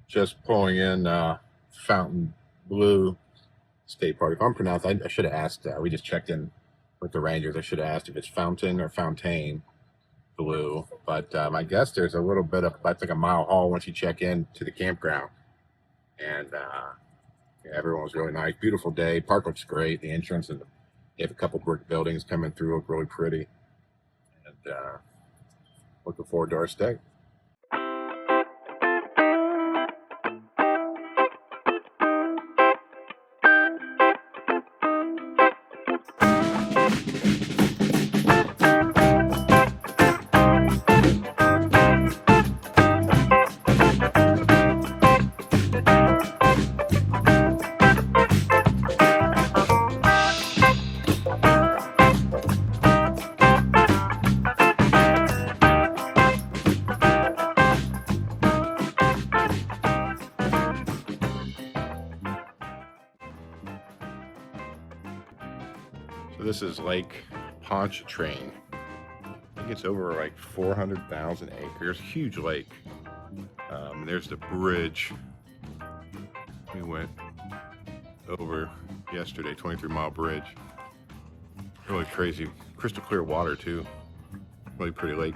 Just pulling in Fontainebleau State Park. If I'm pronounced, I should have asked. We just checked in with the Rangers. I should have asked if it's Fountain or Fontaine Blue. But I guess there's a little bit of, that's like a mile haul once you check in to the campground. And yeah, everyone was really nice. Beautiful day. Park looks great. The entrance, and they have a couple brick buildings coming through, look really pretty. And looking forward to our stay. So this is Lake Pontchartrain. I think it's over like 400,000 acres. Huge lake. There's the bridge we went over yesterday, 23-mile bridge. Really crazy. Crystal clear water too. Really pretty lake.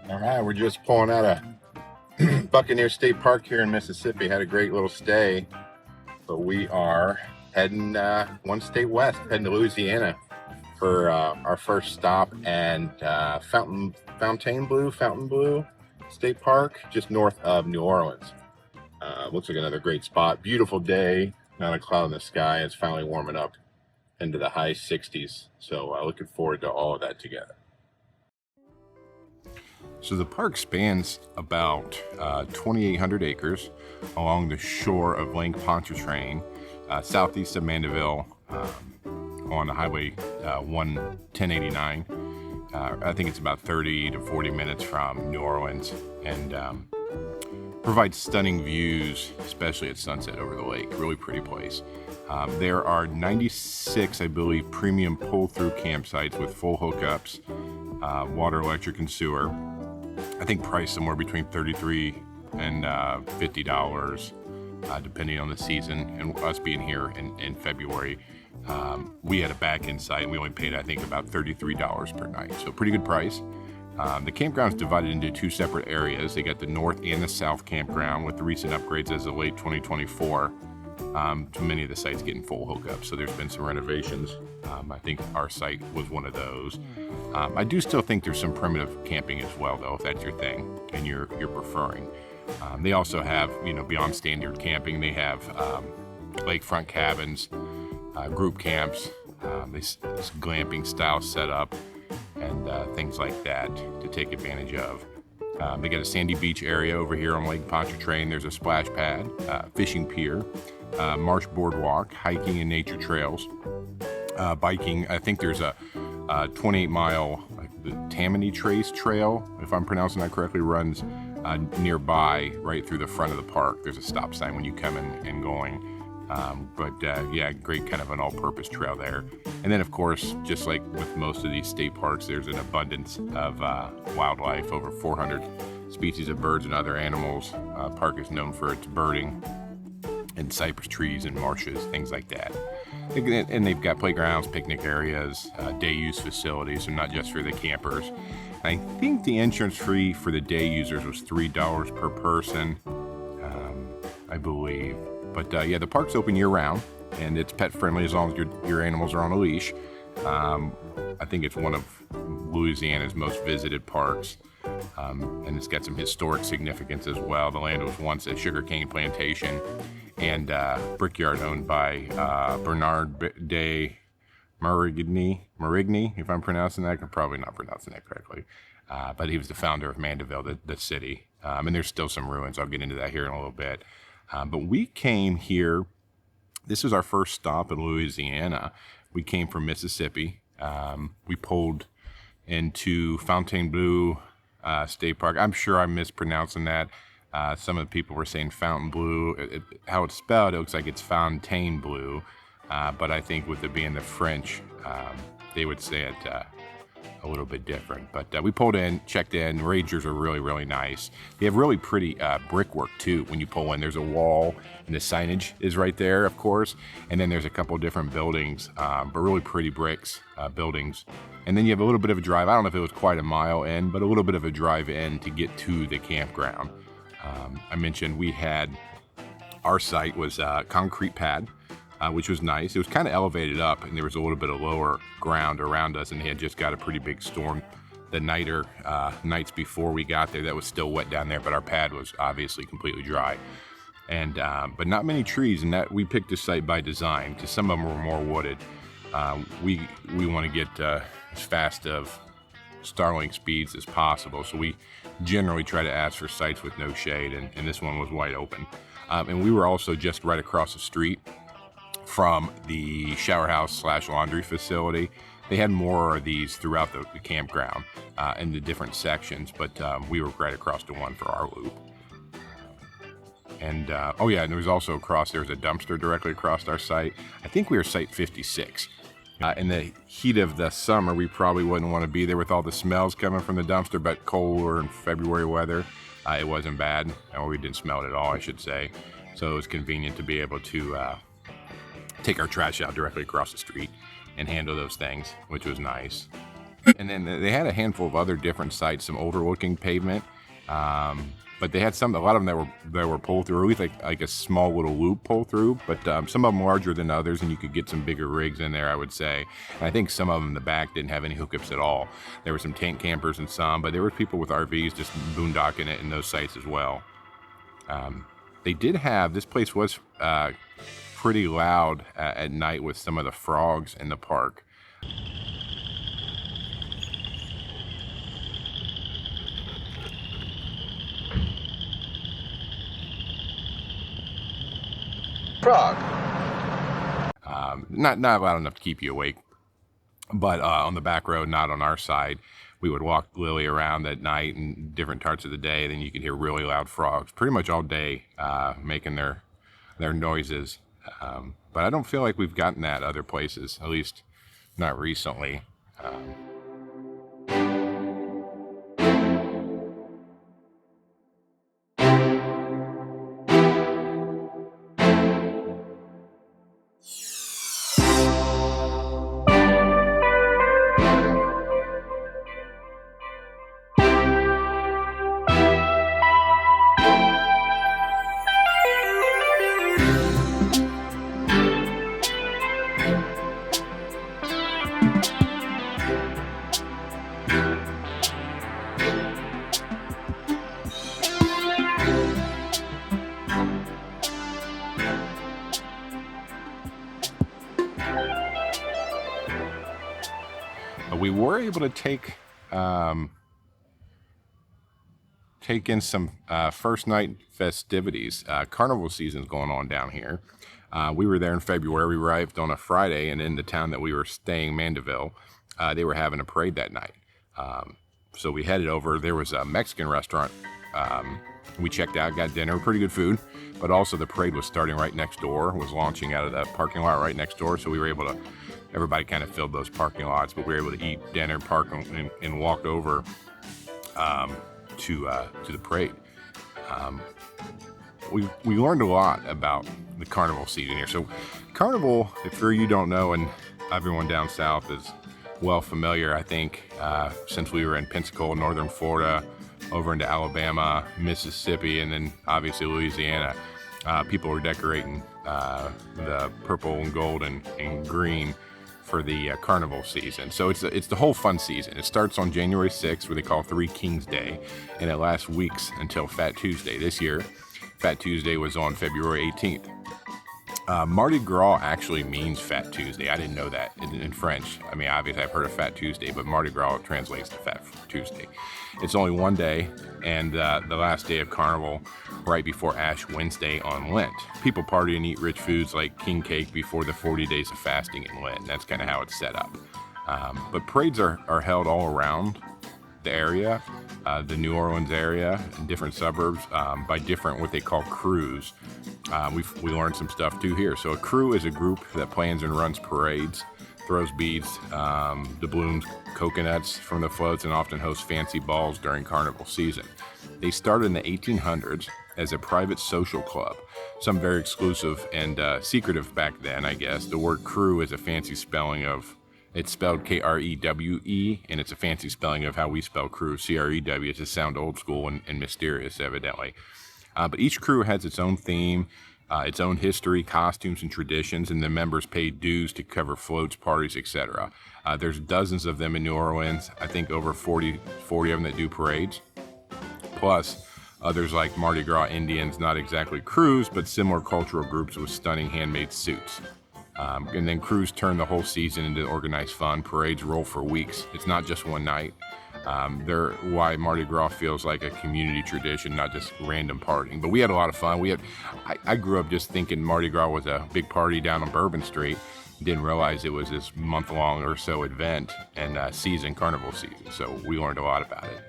All right, we're just pulling out of Buccaneer State Park here in Mississippi. Had a great little stay, but we are heading one state west, heading to Louisiana for our first stop, and Fontainebleau State Park, just north of New Orleans. Looks like another great spot. Beautiful day, not a cloud in the sky. It's finally warming up into the high 60s. So looking forward to all of that together. So the park spans about 2,800 acres along the shore of Lake Pontchartrain, southeast of Mandeville, on the highway 1089. I think it's about 30 to 40 minutes from New Orleans, and provides stunning views, especially at sunset over the lake. Really pretty place. There are 96, I believe, premium pull-through campsites with full hookups, water, electric, and sewer. I think priced somewhere between $33 and $50, depending on the season. And us being here in February, we had a back-end site, and we only paid, I think, about $33 per night. So pretty good price. The campground is divided into two separate areas. They got the north and the south campground with the recent upgrades as of late 2024. To many of the sites getting full hookups, so there's been some renovations. I think our site was one of those. I do still think there's some primitive camping as well, though, if that's your thing and you're preferring. They also have, beyond standard camping, they have lakefront cabins, group camps, this glamping style setup, and things like that to take advantage of. They got a sandy beach area over here on Lake Pontchartrain. There's a splash pad, fishing pier, marsh boardwalk, hiking and nature trails, biking. I think there's a 28-mile the Tammany Trace trail, if I'm pronouncing that correctly, runs nearby right through the front of the park. There's a stop sign when you come in and going. Yeah, great kind of an all-purpose trail there. And then, of course, just like with most of these state parks, there's an abundance of wildlife, over 400 species of birds and other animals. Park is known for its birding and cypress trees and marshes, things like that. And they've got playgrounds, picnic areas, day use facilities, so not just for the campers. I think the entrance fee for the day users was $3 per person, I believe. But yeah, the park's open year-round, and it's pet-friendly as long as your animals are on a leash. I think it's one of Louisiana's most visited parks, and it's got some historic significance as well. The land was once a sugarcane plantation and brickyard owned by Bernard de Marigny, if I'm pronouncing that. I'm probably not pronouncing that correctly. But he was the founder of Mandeville, the city. And there's still some ruins. I'll get into that here in a little bit. But we came here, this is our first stop in Louisiana. We came from Mississippi. We pulled into Fontainebleau State Park. I'm sure I'm mispronouncing that. Some of the people were saying Fontainebleau. How it's spelled, it looks like it's Fontainebleau. But I think with it being the French, they would say it a little bit different. But we pulled in, checked in. Rangers are really, really nice. They have really pretty brickwork too. When you pull in, there's a wall, and the signage is right there, of course. And then there's a couple different buildings, but really pretty bricks buildings. And then you have a little bit of a drive. I don't know if it was quite a mile in, but a little bit of a drive in to get to the campground. I mentioned our site was a concrete pad, which was nice. It was kind of elevated up, and there was a little bit of lower ground around us, and they had just got a pretty big storm the nights before we got there that was still wet down there, but our pad was obviously completely dry. And but not many trees, and that we picked this site by design because some of them were more wooded. We want to get as fast of Starlink speeds as possible, so we generally try to ask for sites with no shade, and this one was wide open. And we were also just right across the street from the shower house / laundry facility. They had more of these throughout the campground in the different sections, but we were right across to one for our loop. And oh yeah, and there was also there was a dumpster directly across our site. I think we were site 56. In the heat of the summer, we probably wouldn't want to be there with all the smells coming from the dumpster, but colder in February weather, it wasn't bad, or we didn't smell it at all, I should say. So it was convenient to be able to take our trash out directly across the street and handle those things, which was nice. And then they had a handful of other different sites, some older looking pavement, but they had a lot of them that were pull through, at least like a small little loop pull through, but some of them larger than others, and you could get some bigger rigs in there, I would say. And I think some of them in the back didn't have any hookups at all. There were some tent campers and some, but there were people with RVs just boondocking it in those sites as well. They did have, this place was pretty loud at night with some of the frogs in the park. Frog. Not loud enough to keep you awake, but on the back road, not on our side, we would walk Lily around at night and different parts of the day. Then you could hear really loud frogs pretty much all day making their noises. But I don't feel like we've gotten that other places, at least not recently. We were able to take in some first night festivities. Carnival season's going on down here. We were there in February. We arrived on a Friday, and in the town that we were staying, Mandeville, they were having a parade that night. So we headed over. There was a Mexican restaurant. We checked out, got dinner, pretty good food, but also the parade was starting right next door, was launching out of the parking lot right next door. So we were able to, everybody kind of filled those parking lots, but we were able to eat dinner, park, and walk over to the parade. We learned a lot about the carnival season here. So carnival, if you don't know, and everyone down south is well familiar, I think, since we were in Pensacola, northern Florida, over into Alabama, Mississippi, and then obviously Louisiana. People were decorating the purple and gold and green for the carnival season. So it's the whole fun season. It starts on January 6th, where they call Three Kings Day, and it lasts weeks until Fat Tuesday. This year, Fat Tuesday was on February 18th. Mardi Gras actually means Fat Tuesday. I didn't know that in French. I mean, obviously I've heard of Fat Tuesday, but Mardi Gras translates to Fat Tuesday. It's only one day, and the last day of Carnival, right before Ash Wednesday on Lent. People party and eat rich foods like king cake before the 40 days of fasting in Lent. And that's kind of how it's set up. But parades are held all around the area, the New Orleans area, and different suburbs by different what they call crews. We learned some stuff too here. So a crew is a group that plans and runs parades. throws beads, doubloons, coconuts from the floats, and often hosts fancy balls during carnival season. They started in the 1800s as a private social club, some very exclusive and secretive back then, I guess. The word crew is a fancy spelling of, it's spelled K-R-E-W-E, and it's a fancy spelling of how we spell crew, C-R-E-W. It's to sound old school and mysterious, evidently. But each crew has its own theme, its own history, costumes, and traditions, and the members pay dues to cover floats, parties, etc. There's dozens of them in New Orleans. I think over 40 of them that do parades. Plus, others like Mardi Gras Indians, not exactly crews, but similar cultural groups with stunning handmade suits. And then crews turn the whole season into organized fun. Parades roll for weeks. It's not just one night. They're why Mardi Gras feels like a community tradition, not just random partying. But we had a lot of fun. I grew up just thinking Mardi Gras was a big party down on Bourbon Street. Didn't realize it was this month-long or so event and carnival season. So we learned a lot about it.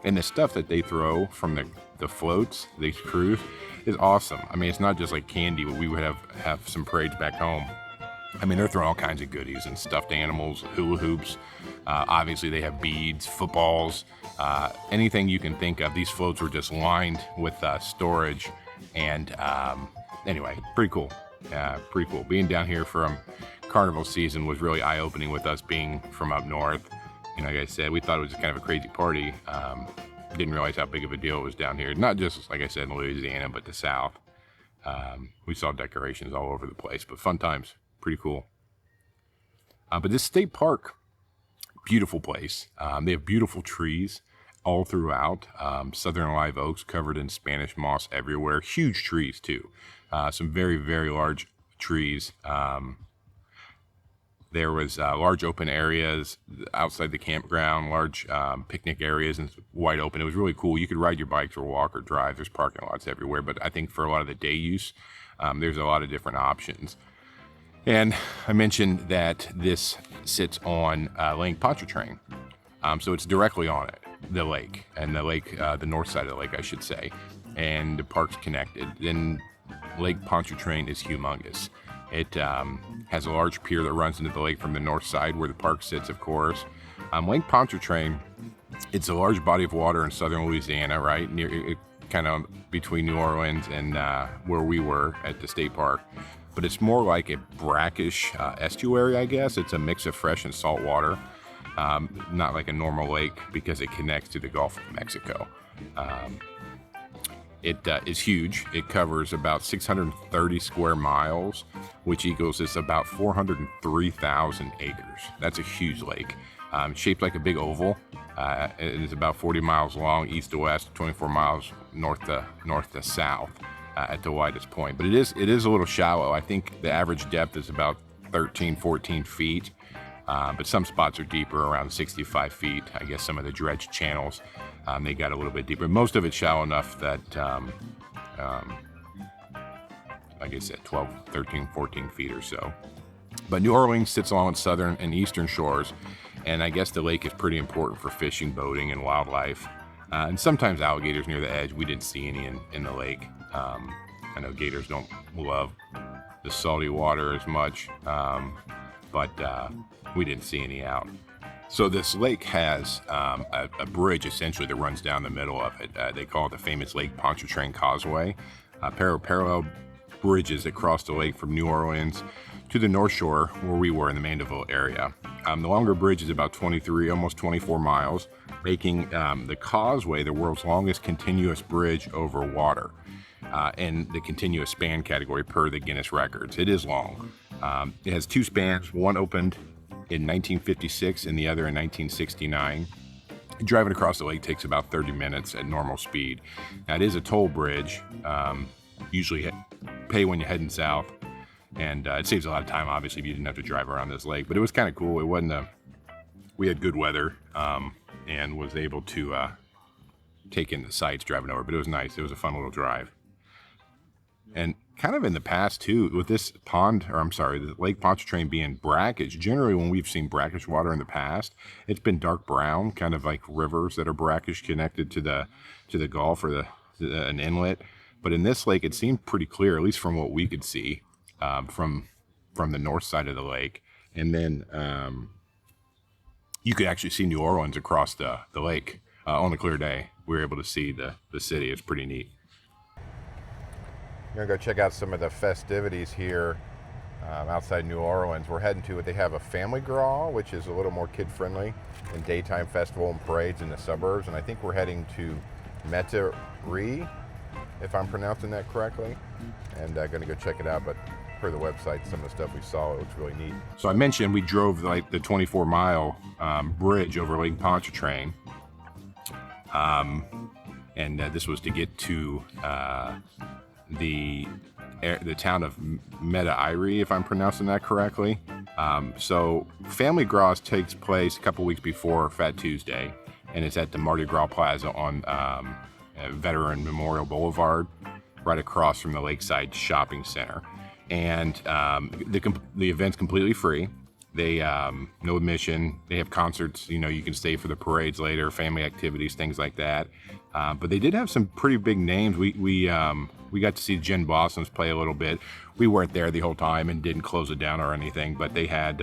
And the stuff that they throw from the floats, these crews, is awesome. I mean, it's not just like candy, but we would have some parades back home. I mean, they're throwing all kinds of goodies and stuffed animals, hula hoops. Obviously, they have beads, footballs, anything you can think of. These floats were just lined with storage. And anyway, pretty cool. Pretty cool. Being down here from carnival season was really eye-opening with us being from up north. You know, like I said, we thought it was just kind of a crazy party. Didn't realize how big of a deal it was down here. Not just, like I said, in Louisiana, but the South. We saw decorations all over the place, but fun times. Pretty cool. But this state park, beautiful place. They have beautiful trees all throughout. Southern live oaks covered in Spanish moss everywhere. Huge trees, too. Some very, very large trees. There was large open areas outside the campground, large picnic areas, and wide open. It was really cool. You could ride your bikes or walk or drive. There's parking lots everywhere. But I think for a lot of the day use, there's a lot of different options. And I mentioned that this sits on Lake Pontchartrain. So it's directly on it, the lake, the north side of the lake, I should say. And the park's connected. Then Lake Pontchartrain is humongous. It has a large pier that runs into the lake from the north side where the park sits, of course. Lake Pontchartrain, it's a large body of water in southern Louisiana, right? Near, kind of between New Orleans and where we were at the state park. But it's more like a brackish estuary, I guess. It's a mix of fresh and salt water. Not like a normal lake because it connects to the Gulf of Mexico. It is huge. It covers about 630 square miles, which equals it's about 403,000 acres. That's a huge lake. Shaped like a big oval. It is about 40 miles long, east to west, 24 miles north to south at the widest point. But it is a little shallow. I think the average depth is about 13, 14 feet. But some spots are deeper, around 65 feet. I guess some of the dredge channels, they got a little bit deeper. Most of it's shallow enough that, like I said, 12, 13, 14 feet or so. But New Orleans sits along its southern and eastern shores, and I guess the lake is pretty important for fishing, boating, and wildlife. And sometimes alligators near the edge. We didn't see any in the lake. I know gators don't love the salty water as much, but we didn't see any out. So this lake has a bridge essentially that runs down the middle of it. They call it the famous Lake Pontchartrain Causeway. Parallel bridges that cross the lake from New Orleans to the North Shore where we were in the Mandeville area. The longer bridge is about 23, almost 24 miles, making the causeway the world's longest continuous bridge over water in the continuous span category per the Guinness records. It is long. It has two spans, one opened in 1956 and the other in 1969. Driving across the lake takes about 30 minutes at normal speed. Now it is a toll bridge. Usually pay when you're heading south. And it saves a lot of time, obviously, if you didn't have to drive around this lake. But it was kind of cool. It wasn't we had good weather and was able to take in the sights driving over. But it was nice. It was a fun little drive. And kind of in the past, too, with this the Lake Pontchartrain being brackish, generally when we've seen brackish water in the past, it's been dark brown, kind of like rivers that are brackish connected to the Gulf or an inlet. But in this lake, it seemed pretty clear, at least from what we could see from the north side of the lake. And then you could actually see New Orleans across the lake on a clear day. We were able to see the city. It's pretty neat. We're gonna go check out some of the festivities here outside New Orleans. We're heading to what they have, a Family Gras, which is a little more kid-friendly, and daytime festival and parades in the suburbs. And I think we're heading to Metairie, if I'm pronouncing that correctly, and going to go check it out. But per the website, some of the stuff we saw, it looks really neat. So I mentioned we drove like the 24-mile bridge over Lake Pontchartrain, and this was to get to the town of Metairie, if I'm pronouncing that correctly. So Family Gras takes place a couple weeks before Fat Tuesday, and it's at the Mardi Gras Plaza on Veteran Memorial Boulevard, right across from the Lakeside Shopping Center. And the event's completely free. They no admission. They have concerts. You know, you can stay for the parades later, family activities, things like that. But they did have some pretty big names. We got to see Gin Blossoms play a little bit. We weren't there the whole time and didn't close it down or anything. But they had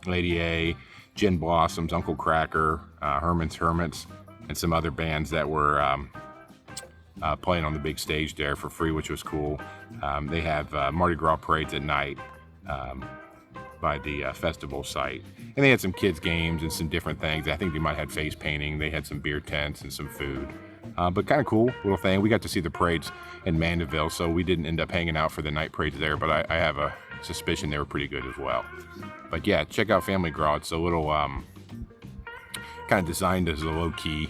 Lady A, Gin Blossoms, Uncle Cracker, Herman's Hermits, and some other bands that were playing on the big stage there for free, which was cool. They have Mardi Gras parades at night by the festival site. And they had some kids games and some different things. I think they might have had face painting. They had some beer tents and some food. But kind of cool little thing. We got to see the parades in Mandeville, so we didn't end up hanging out for the night parades there, but I have a suspicion they were pretty good as well. But yeah, check out Family Gras. It's a little kind of designed as a low-key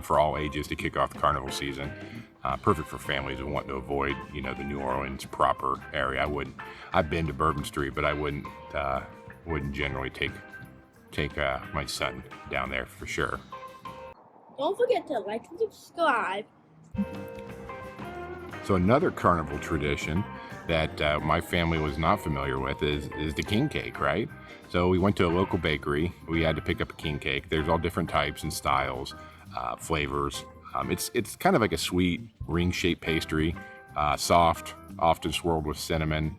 for all ages to kick off the carnival season. Perfect for families who want to avoid, you know, the New Orleans proper area. I've been to Bourbon Street, but I wouldn't generally take my son down there for sure. Don't forget to like and subscribe. So another carnival tradition that my family was not familiar with is the king cake, right? So we went to a local bakery. We had to pick up a king cake. There's all different types and styles, flavors. It's kind of like a sweet ring-shaped pastry, soft, often swirled with cinnamon,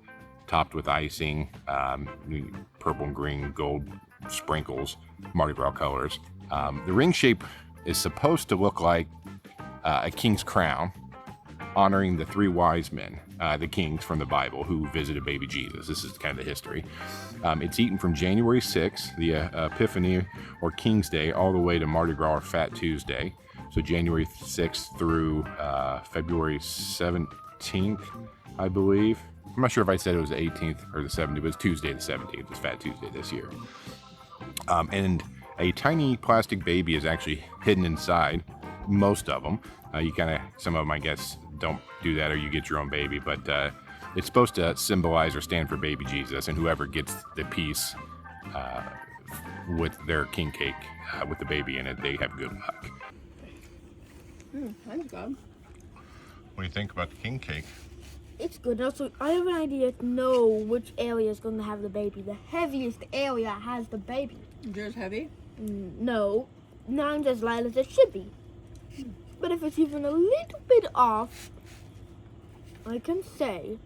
topped with icing, purple and green, gold sprinkles, Mardi Gras colors. The ring shape is supposed to look like a king's crown, honoring the three wise men, the kings from the Bible who visited baby Jesus. This is kind of the history. It's eaten from January 6th, the Epiphany or King's Day, all the way to Mardi Gras or Fat Tuesday. So January 6th through February 17th, I believe. I'm not sure if I said it was the 18th or the 17th, but it's Tuesday the 17th. It's Fat Tuesday this year. And a tiny plastic baby is actually hidden inside most of them. Some of them, I guess, don't do that, or you get your own baby, but it's supposed to symbolize or stand for baby Jesus, and whoever gets the piece with their king cake with the baby in it, they have good luck. That's good. What do you think about the king cake? It's good. Also, I have an idea to know which area is going to have the baby. The heaviest area has the baby. Yours heavy? No, mine's as light as it should be. But if it's even a little bit off, I can say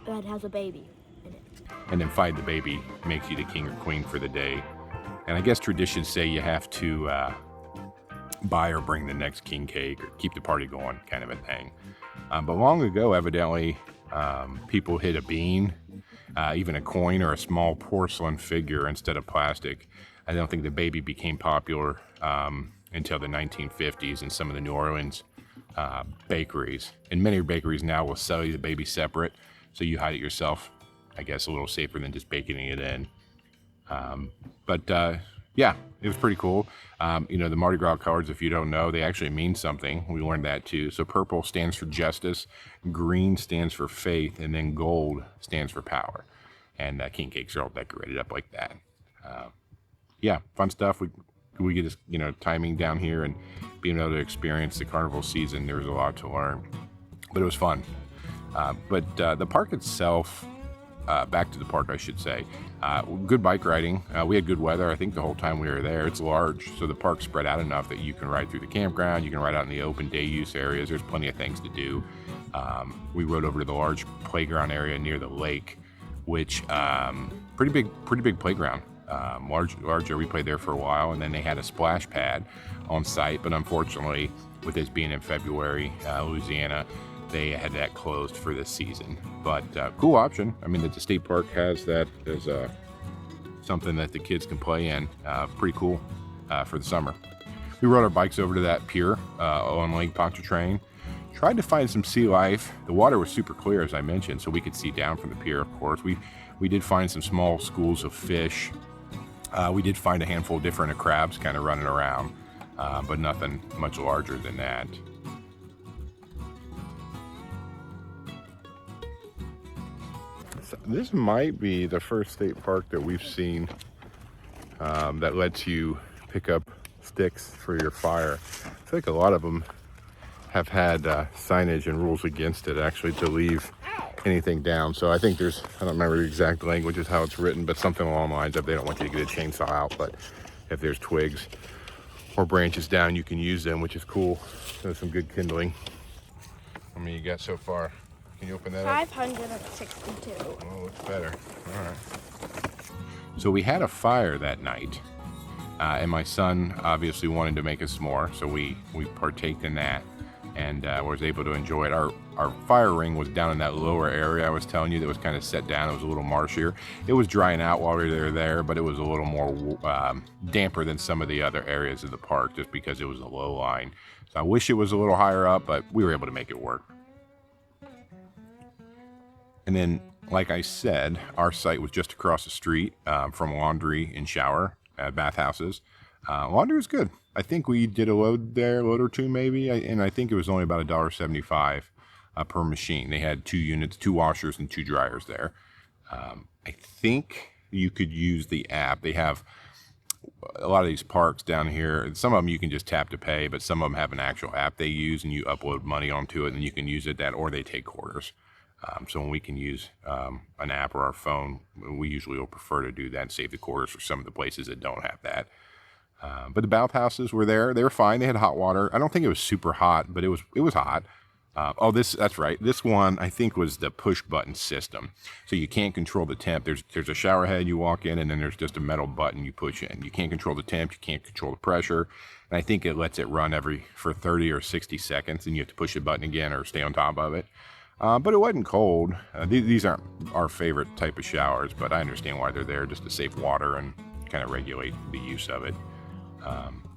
that has a baby in it. And then find the baby makes you the king or queen for the day. And I guess traditions say you have to buy or bring the next king cake or keep the party going, kind of a thing. But long ago, evidently, people hid a bean, even a coin or a small porcelain figure instead of plastic. I don't think the baby became popular until the 1950s in some of the New Orleans bakeries. And many bakeries now will sell you the baby separate, so you hide it yourself. I guess a little safer than just baking it in. Yeah, it was pretty cool. The Mardi Gras colors, if you don't know, they actually mean something. We learned that too. So purple stands for justice, green stands for faith, and then gold stands for power. And king cakes are all decorated up like that. Yeah, fun stuff. We get this, timing down here and being able to experience the carnival season. There was a lot to learn, but it was fun. But the park itself, back to the park, I should say. Good bike riding. We had good weather, I think, the whole time we were there. It's large, so the park's spread out enough that you can ride through the campground. You can ride out in the open day use areas. There's plenty of things to do. We rode over to the large playground area near the lake, which pretty big playground. Large area. We played there for a while, and then they had a splash pad on site, but unfortunately, with this being in February, Louisiana, they had that closed for this season. But cool option. I mean, that the state park has that as something that the kids can play in. Pretty cool for the summer. We rode our bikes over to that pier on Lake Pontchartrain. Tried to find some sea life. The water was super clear, as I mentioned, so we could see down from the pier, of course. We did find some small schools of fish. We did find a handful of different crabs kind of running around, but nothing much larger than that. So this might be the first state park that we've seen that lets you pick up sticks for your fire. I feel like a lot of them have had signage and rules against it actually to leave anything down. So I think there's, I don't remember the exact language is how it's written, but something along the lines of they don't want you to get a chainsaw out, but if there's twigs or branches down, you can use them, which is cool. So some good kindling. How many you got so far? Can you open that up? 562. Oh, looks better. All right. So we had a fire that night, and my son obviously wanted to make a s'more, so we partaked in that and was able to enjoy it. Our fire ring was down in that lower area I was telling you that was kind of set down. It was a little marshier. It was drying out while we were there, but it was a little more damper than some of the other areas of the park just because it was a low line. So I wish it was a little higher up, but we were able to make it work. And then, like I said, our site was just across the street from laundry and shower bathhouses. Laundry was good. I think we did a load or two maybe, and I think it was only about $1.75 per machine. They had 2 units, 2 washers and 2 dryers there. I think you could use the app. They have a lot of these parks down here. Some of them you can just tap to pay, but some of them have an actual app they use, and you upload money onto it, and you can use it or they take quarters. So when we can use an app or our phone, we usually will prefer to do that and save the quarters for some of the places that don't have that. But the bathhouses were there. They were fine. They had hot water. I don't think it was super hot, but it was hot. That's right. This one, I think, was the push button system. So you can't control the temp. There's a shower head you walk in, and then there's just a metal button you push in. You can't control the temp. You can't control the pressure. And I think it lets it run for 30 or 60 seconds, and you have to push the button again or stay on top of it. But it wasn't cold. These aren't our favorite type of showers, but I understand why they're there, just to save water and kind of regulate the use of it.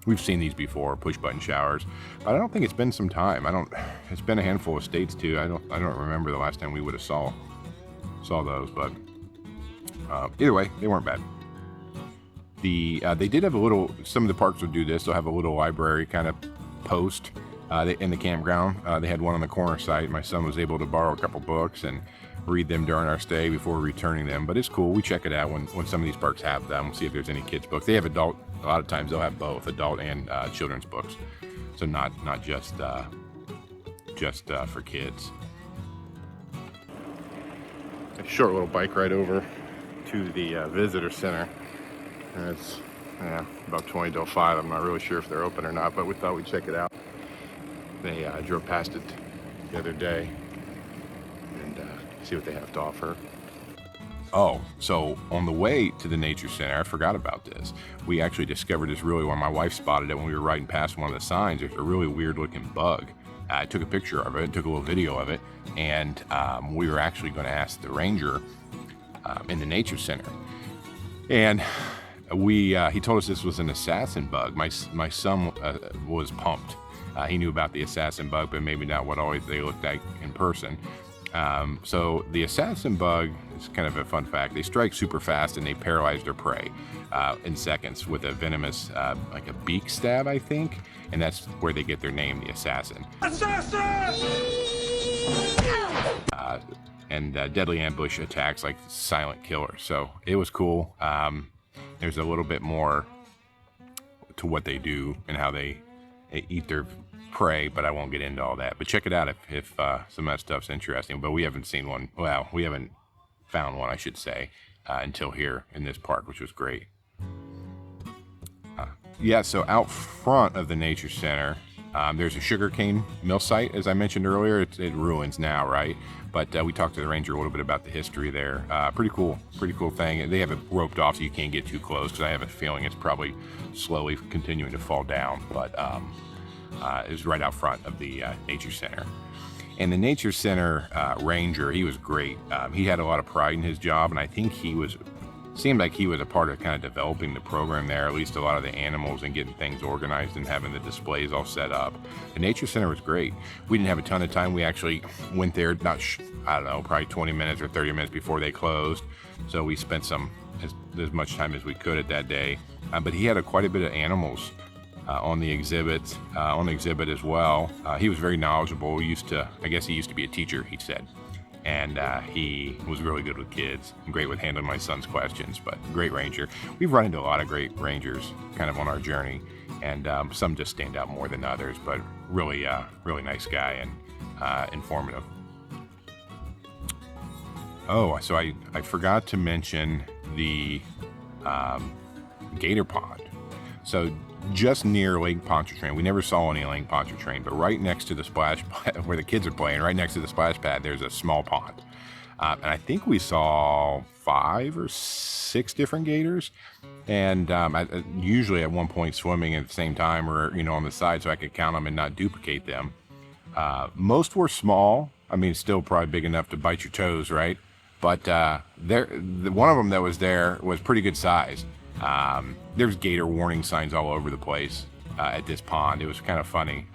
We've seen these before, push button showers, but I don't think it's been some time. It's been a handful of states too. I don't remember the last time we would have saw those, but either way, they weren't bad. They did have some of the parks would do this. They'll have a little library kind of post in the campground. They had one on the corner site. My son was able to borrow a couple books and read them during our stay before returning them, but it's cool. We check it out when some of these parks have them. We'll see if there's any kids books. They have adult. A lot of times they'll have both adult and children's books, so not just for kids. A short little bike ride over to the visitor center. And it's about 20 till 5. I'm not really sure if they're open or not, but we thought we'd check it out. They drove past it the other day and see what they have to offer. Oh, so on the way to the nature center, I forgot about this. We actually discovered this really when my wife spotted it when we were riding past one of the signs. There's a really weird looking bug. I took a picture of it, took a little video of it, and we were actually going to ask the ranger in the nature center. And he told us this was an assassin bug. My son was pumped. He knew about the assassin bug, but maybe not what always they looked like in person. So the assassin bug is kind of a fun fact. They strike super fast and they paralyze their prey in seconds with a venomous, like a beak stab, I think. And that's where they get their name, the assassin. Assassin! And deadly ambush attacks like silent killer. So it was cool. There's a little bit more to what they do and how they eat their prey, but I won't get into all that. But check it out if some of that stuff's interesting. But we haven't seen one. Well, we haven't found one, I should say, until here in this park, which was great. So out front of the nature center, There's a sugarcane mill site, as I mentioned earlier. It ruins now, right? But we talked to the ranger a little bit about the history there. Pretty cool thing. They have it roped off so you can't get too close, because I have a feeling it's probably slowly continuing to fall down. But it was right out front of the nature center. And the nature center ranger, he was great. He had a lot of pride in his job, and I think seemed like he was a part of kind of developing the program there, at least a lot of the animals, and getting things organized and having the displays all set up. The nature center was great. We didn't have a ton of time. We actually went there, I don't know, probably 20 minutes or 30 minutes before they closed. So we spent as much time as we could at that day. But he had quite a bit of animals on the exhibit as well. He was very knowledgeable. I guess he used to be a teacher, he said. And he was really good with kids, and great with handling my son's questions, but great ranger. We've run into a lot of great rangers kind of on our journey, and some just stand out more than others, but really nice guy and informative. Oh, so I forgot to mention the gator pond. So just near Lake Pontchartrain, we never saw any Lake Pontchartrain, but right next to the splash pad, where the kids are playing, right next to the splash pad, there's a small pond. And I think we saw 5 or 6 different gators. And usually at one point swimming at the same time, or, on the side, so I could count them and not duplicate them. Most were small. I mean, still probably big enough to bite your toes, right? But one of them that was there was pretty good size. There's gator warning signs all over the place at this pond. It was kind of funny.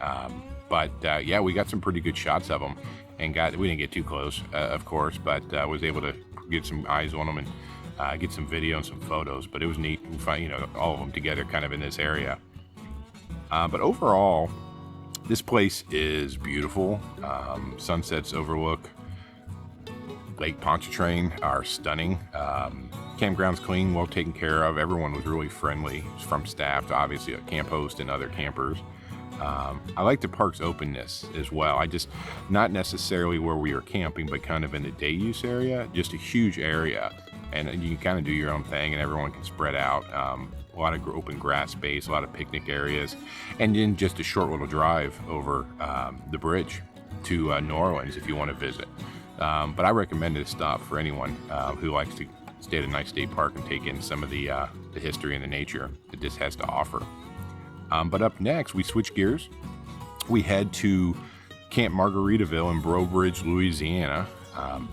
But yeah, we got some pretty good shots of them, and we didn't get too close, of course, but was able to get some eyes on them and get some video and some photos. But it was neat to find, all of them together kind of in this area. But overall, this place is beautiful. Sunsets overlook Lake Pontchartrain are stunning. Campground's clean, well taken care of. Everyone was really friendly, from staff to obviously a camp host and other campers. I like the park's openness as well. Not necessarily where we were camping, but kind of in the day use area, just a huge area. And you can kind of do your own thing, and everyone can spread out. A lot of open grass space, a lot of picnic areas, and then just a short little drive over the bridge to New Orleans if you want to visit. But I recommend it a stop for anyone who likes to stay at a nice state park and take in some of the history and the nature that this has to offer. But up next, we switch gears. We head to Camp Margaritaville in Breaux Bridge, Louisiana.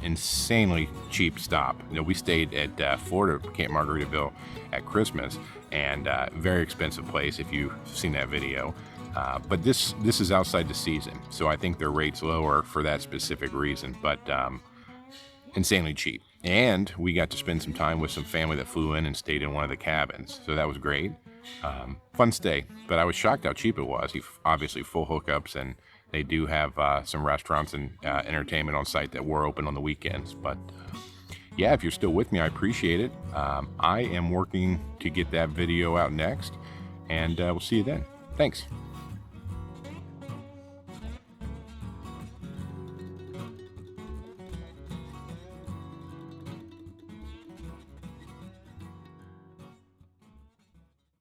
Insanely cheap stop. We stayed at Florida Camp Margaritaville at Christmas, and very expensive place if you've seen that video. But this is outside the season, so I think their rate's lower for that specific reason, but insanely cheap. And we got to spend some time with some family that flew in and stayed in one of the cabins, so that was great. Fun stay, but I was shocked how cheap it was. Obviously full hookups, and they do have some restaurants and entertainment on site that were open on the weekends. But yeah, if you're still with me, I appreciate it. I am working to get that video out next, and we'll see you then. Thanks.